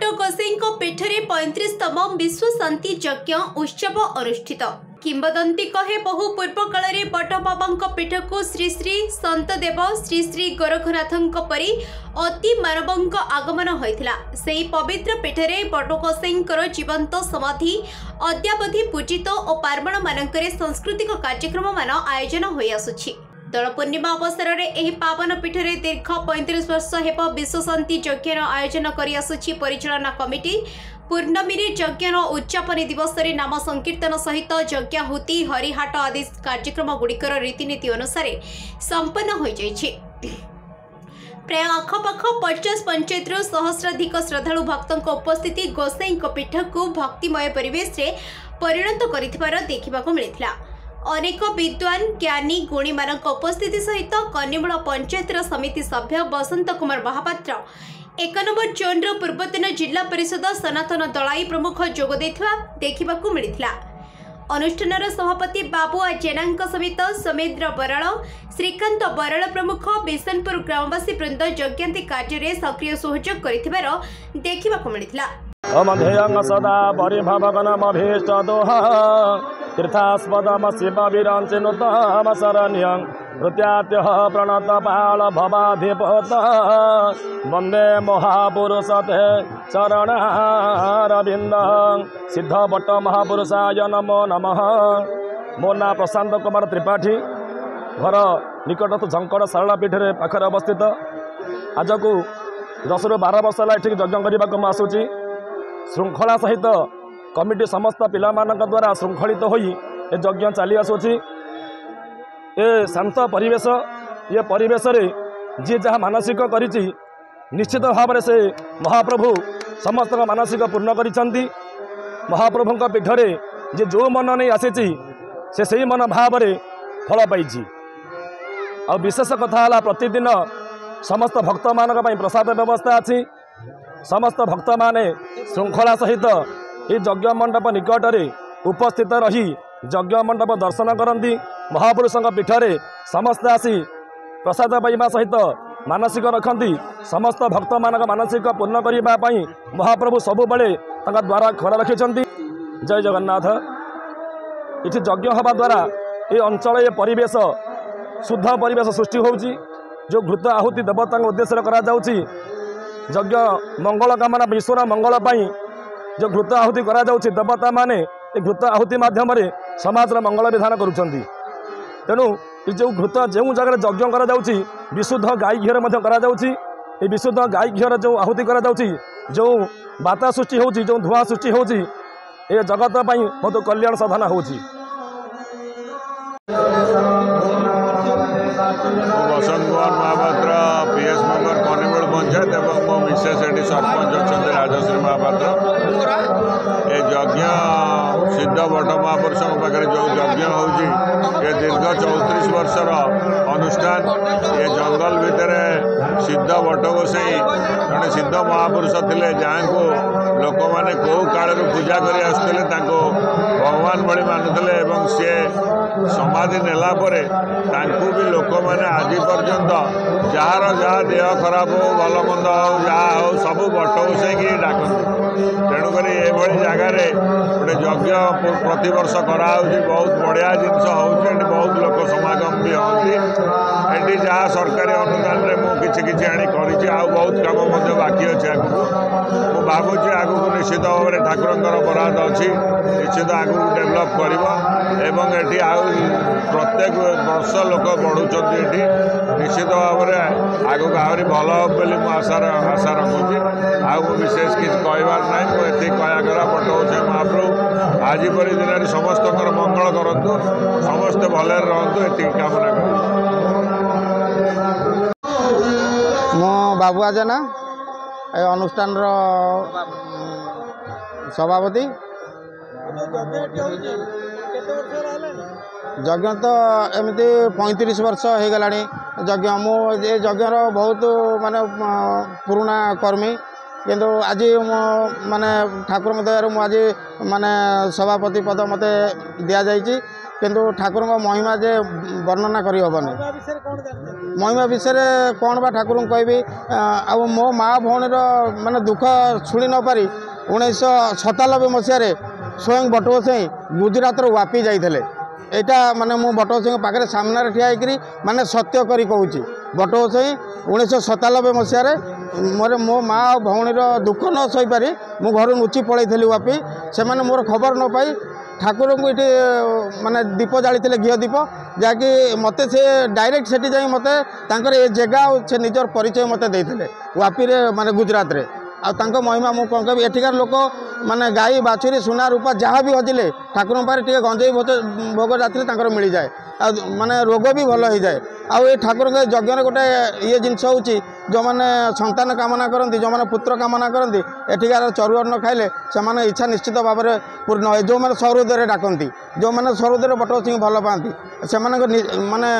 बटगोसाईं पीठरे 35तम विश्व शांति यज्ञ उत्सव अनुष्ठित। किंवदंती कहे बहु पूर्व काल बटबाबा पीठ को श्री श्री सन्तदेव श्री श्री गोरखनाथ परी अति मानव आगमन होता। से पवित्र पीठरे बटगोसाईं जीवंत समाधि अद्यावधि पूजित और पार्वण मानक सांस्कृतिक कार्यक्रम मान आयोजन हो आसुछि। दोल पूर्णिमा अवसर में यह पावन पीठरे दीर्घ 35 वर्ष हेब विश्व शांति यज्ञ आयोजन कर परिचालना कमिटी। पूर्णमी यज्ञ उद्यापन दिवस नाम संकीर्तन सहित यज्ञाहुति हरिहाट आदि कार्यक्रम गुड़िकर रीतिनीति अनुसार संपन्न हो जाइछि। प्राय आखपाख 50 पंचायत सहस्राधिक श्रद्धालु भक्तों उपस्थिति गोसाईं पीठ को भक्तिमय परिवेश रे परिणत करिथिबार देखिबाको मिलिथिला। अनेक विद्वान ज्ञानी गुणी मानक उपस्थिति सहित कन्नीमूल पंचायत समिति सभ्य बसंत कुमार महापात्र 1 नंबर जोन पूर्वतन जिला परिषद सनातन दलाई प्रमुख जोग देखा मिलता। अनुष्ठान सभापति बाबुआ जेना समेत समेन्द्र बराल श्रीकांत बराल प्रमुख बिशनपुर ग्रामवासी वृंद यज्ञांति कार्य सक्रिय सहयोग कर मिलता। सदा परिभवगणमभीष्ट दोहा तीर्थास्पदम शिव विरंचिनुतम शरण्यं नृत्यात्यः प्रणत पाल भवाधिपत वंदे महापुरुष ते चरणारविंद सिद्ध भट्ट महापुरुषाय नमो नमः। मो ना प्रशांत कुमार त्रिपाठी घर निकटस्थ झंकड़ सारला पीठरे पाखरे अवस्थित। आज को 10 ରୁ 12 वर्ष है यज्ञ करने को आसूँ। श्रृंखला सहित कमिटी समस्त पिला द्वारा श्रृंखलित हो यज्ञ चली आसूँ। ये शांत परिवेश ये परिवेश रे जी जहाँ मानसिक करिछि निश्चित भाव में से महाप्रभु समस्त मानसिक पूर्ण करिछंती। महाप्रभु पीठरे जे जो मन नहीं आसी से मन भाव में फल पाई। और विशेष कथा है प्रतिदिन समस्त भक्त मानक प्रसाद व्यवस्था अच्छी। समस्त भक्त माने श्रृंखला सहित ये यज्ञ मंडप निकट में उपस्थित रही यज्ञ मंडप दर्शन करती। महापुरुषों पीठरे समस्त आसी प्रसाद पाइबा सहित मानसिक रखती। समस्त भक्त मानक मानसिक पूर्ण करने महाप्रभु सबुबले द्वारा खोला रखिंट। जय जगन्नाथ। ये यज्ञ हवा द्वारा ये अंचल ये परिवेश शुद्ध परिवेश सृष्टि होउची। जो घृत आहुति देवता उद्देश्य करा जाउची यज्ञ मंगल कामना विश्वर मंगल पाई जो घृत आहुति करा जाउची देवता माने ए घृत आहुति माध्यम समाज मंगल विधान करुछंती। तेणु जो घृत जो जगह यज्ञ करा जाउची विशुद्ध गाई घीर मध्य करा जाउची। ए विशुद्ध गाई घीर जो आहुति करा जाउची जो बाता सृष्टि होउची जो धुआं सृष्टि होउची ए जगत पाई बहुत कल्याण साधन होउची। बसंत कुमार महापात्र पीएस मेम्बर कन्नीमूल पंचायत एवं मो मिसेस एटी सरपंच अच्छा राजश्री महापात्र। ये यज्ञ सिद्ध भट्ट महापुरुषों पाखे जो यज्ञ होगी ये दीर्घ 34 वर्षर अनुष्ठान। ये जंगल भितर सिद्ध भट्ट गोसाईं जड़े सिद्ध महापुरुष थे जहाँ को लोक मैंने कौ काल पूजा कर आसुले भगवान भली मानुले सी समाधि नेला भी लोक मैंने आज पर्यंत जार जहाँ देह खराब हो भल मंद हो जहाँ हो सब भट्ट गोसाईं डाकती। तेणुक ये जगार गोटे यज्ञ प्रति वर्ष कराऊँगी बहुत बढ़िया जिनस हो बहुत लोक समागम भी होती। ये जहाँ सरकारी अनुदान मुझे किसी आनी कर बहुत कम बाकी अच्छे आगू मु भावुँ आगू निश्चित भाव में ठाकुर बराद अच्छी निश्चित आगू डेभलप कर प्रत्येक वर्ष लोक बढ़ुंट ये निश्चित भाव में आगू आहरी भल बोली आशा रखुच्छी। आगे विशेष किसी कहबार ना मुझे कहकर बटगोसाईं महाप्रभु आज परी दिन समस्त मंगल करूँ समस्ते भले रुँ ये कामना कर। मो बाबुआ जेना अनुष्ठान सभापति। यज्ञ तो एमती 35 वर्ष हो गला यज्ञ यज्ञर बहुत माने पुराना कर्मी किंतु आज माने ठाकुर दयार आज माने सभापति पद मते दिया जाइए। किंतु ठाकुर महिमा जे वर्णना करी हेनी महिमा विषय कौन बा ठाकुर कहबी आ मो माँ भौणी माने दुख शुणी न पारी 1997 मसीह स्वयं बटोई गुजरात वापी जाइए यहाँ माने मु बटोई पाखे सामने ठिया होकरी माने सत्य करी कहूँ बटोई 1997 मसीह मोर मो माँ भौणीर दुख न सही पारी मु घर लुचि पलैली वापी से मोर खबर न पाई ठाकुर को ये माने दीप जाली घी दीप जहाँकि मत से डायरेक्ट से जा मत ये जगह से निजर परिचय मत देते वापी रे माने गुजरात रे आ महिमा मु कौन कह एठिकार लोक माने गाई बाछुरी सुना रूपा जहाँ भी हजिले ठाकुर पाखे गंजेई भोग जाते मिल जाए आ माने रोग भी भल हो जाए आउ ये ठाकुर के यज्ञ गोटे ये जिनस हूँ जो मैंने संतान कामना करती जो मैंने पुत्र कामना करती एठिकार चरुअन्न खाइले से इच्छा निश्चित भाव में पूर्ण हुए जो मैंने सौहृदय डाकती जो मैंने सौहृदय बटोई भल पाती से माने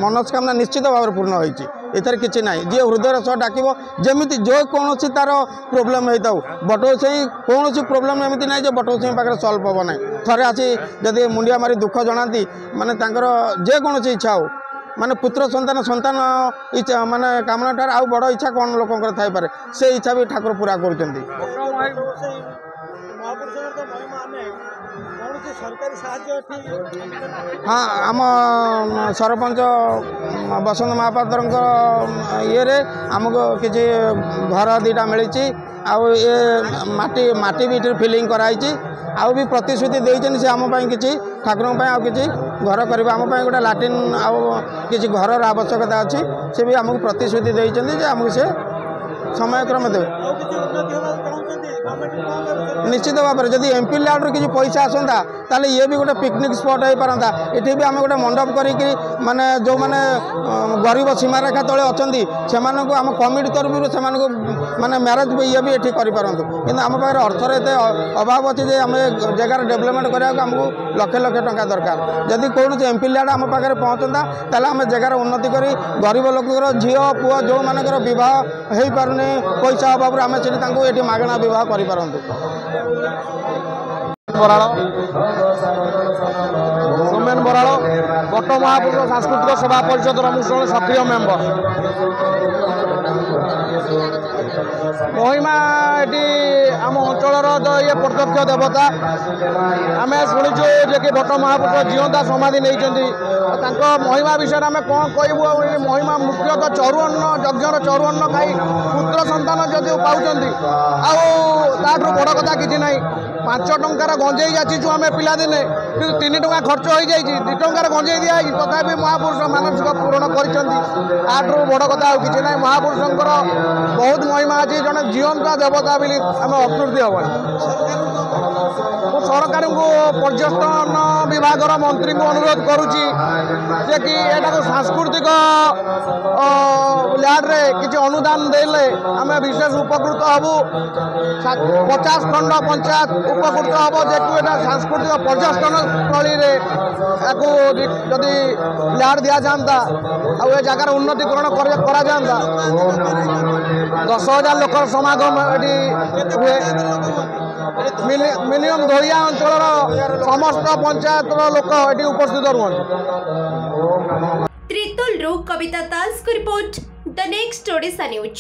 मनस्कामना निश्चित भाव में पूर्ण होती एथर किसी ना जी हृदय सह डाक जमी जो कौन तार प्रोब्लेम होता बटोई कौन प्रोब्लेम एमती ना बटोई पाखे सल्व हम ना थे आसी जदि मुंडिया मारी दुख जनाती माने जेकोसी इच्छा हो माने पुत्र संतान संतान इच्छा माने कामना ठार आउ बड़ इच्छा कौन लोकंर थाई पारे से इच्छा भी ठाकुर पूरा करुँच हाँ आम सरपंच बसंत महापात्र ये आमको किसी घर दीटा मिली आउ ये माटी भी फिलिंग कराई आउ भी प्रतिश्रुति देते से आम किसी ठाकुर आउ किसी घर कर आम गोटे लाट्रिन आउ किसी घर आवश्यकता अच्छी से भी आमको प्रतिश्रुति देते आमको से समयक्रम देवे निश्चित भाव में जदि एमपी लैंड किसी पैसा आसता ताले ये भी गोटे पिकनिक स्पॉट हो पारता ये भी आम गोटे मंडप करी माने जो माने गरीब सीमारेखा तले अच्छा से आम कमिटी तरफ से माने मैरेज ये भी ये करूँ कि आम पाखे अर्थर एत अभाव अच्छे जे आम जगार डेवलपमेंट कराया आमको लक्ष लक्ष टंका दरकार जदि कौन एमपी लैंड आम पाखे पहुँचता ताले आम जगार उन्नति कर गरीब लोकर झील पुआ जो मानकर बहुत हो पारे पैसा अभाव आम से मागणा बहुत करूँ बराड़ सोमेन बराड़ बट महापुरुष सांस्कृतिक सेवा परिषद मुझे सक्रिय मेम्बर महिमा ये आम अंचल ये प्रत्यक्ष देवता आम शुणुचु जे कि बट महापुरुष जीवंता समाधि नहीं महिमा विषय आम कौन कहबू महिमा मुख्यतः चरुअन्न यज्ञर चरुअन्न खाई पुत्र संतान जदि पाठू बड़ कथा कि ना 5 टंकार गंजेई जाचीचु आम पिलादिने 3 टंका खर्च हो जाए 2 टंकार गंजेई दिखाई तथापि महापुरुष मानसिक पूरण करूँ बड़ कथा कि ना महापुरुषंकर बहुत महिमा अच्छी जड़े जीवंता देवता बोली आम अत्युक्ति हम सरकार को पर्यटन विभाग मंत्री को अनुरोध करुच्ची कि एटा सांस्कृतिक लैंड्रे किसी अनुदान देले आम विशेष उपकृत हबू 50 खंड पंचायत उपकृत हम जेकू एटा सांस्कृतिक पर्यटन स्थली जदि लैंड दि जाता आ जगार उन्नतिकरण करा जाता 10,000 लोक समागम हुए मिनिमम धोलिया अंचल समस्त पंचायत लोक ये उपस्थित रुहन। त्रितुल कविता दास को report the next Odisha news.